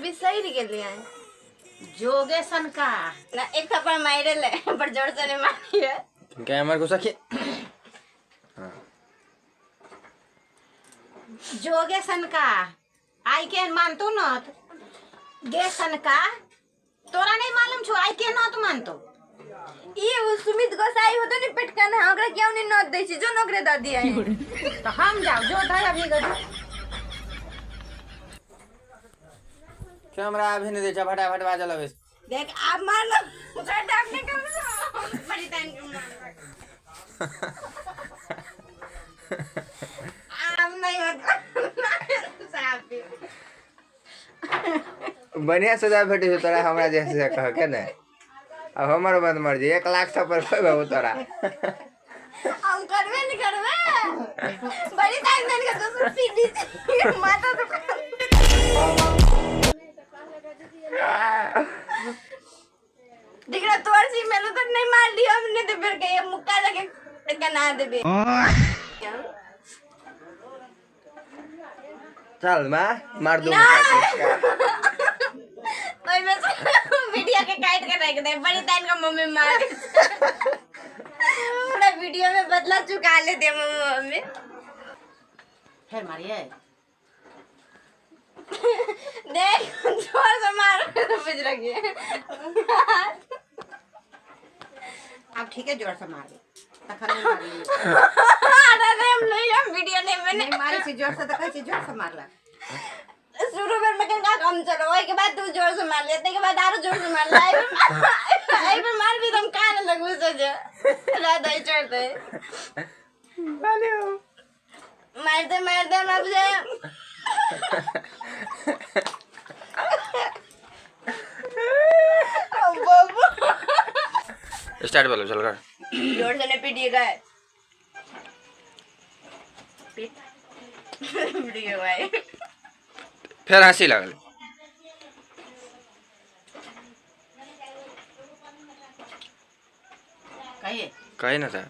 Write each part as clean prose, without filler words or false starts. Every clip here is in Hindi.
भी सही गेली है जोगेशन का ना एक थप्पड़ मारे ले पर जोर से नहीं मारी है क्या हमारे को सखी जोगेशन का आई के मानतो न गेसन का तोरा नहीं मालूम छो आई के न मानतो ये वो सुमित गोसाई हो तो नहीं पेटकाना ओकरा क्यों नहीं नोट दै छी जो नोकरे द दिया है तो हम जाओ जो था अभी गजो क्या हमरा अभी नहीं दे फटा फट बाजा लगे देख आप मार लो उधर डालने का बड़ी टाइम का आप नहीं होता साहब बढ़िया सजा भेटे हो तोरा हमरा जैसे कह के ना अब हमार बंद मर्जी 1 लाख सब पर कोई बाबू तोरा हम करवे नहीं करवे बड़ी टाइम देने का तो पीटी माता तो दिख रहा तोड़ सी मेलो तक नहीं मार लिया हमने तो फिर के मुक्का लगे कना देबे चल मार दूं ओए मैं वीडियो के काट के रख दे बड़ी टाइम का मम्मी मार पूरा वीडियो में बदला चुका ले दे मम्मी फिर मारिए देख जोर से मार बुझ रही है अब ठीक है जोर से मार दे तखन नहीं मार ली अरे हम नहीं हम वीडियो नहीं बने नहीं मारे से जोर से तक जोर से मारला शुरू में मैं कहूँगा कम चलो वही के बाद तू जोर से मार लेते के बाद आरो जोर से मार लाई पर मार भी तुम कान लगू सोचे रात आई चढ़ते मारते मारते मैं मुझे स्टार्ट बोलो चल कर जोर से नहीं पीटिएगा पीटिएगा फिर हंसी लगल कहिए कहे ना था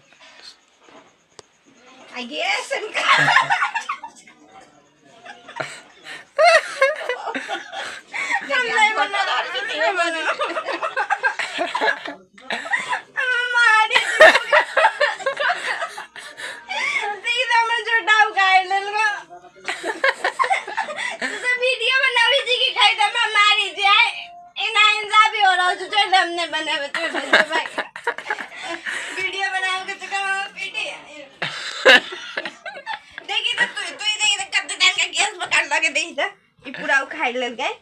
आई गेस हमने बने वीडियो बनाओ के चक्कर में पीटी देखिए तो तू ही देखिए कब तक का गैस पकड़ लगे देखिए ये पूरा उखाड़ ले गए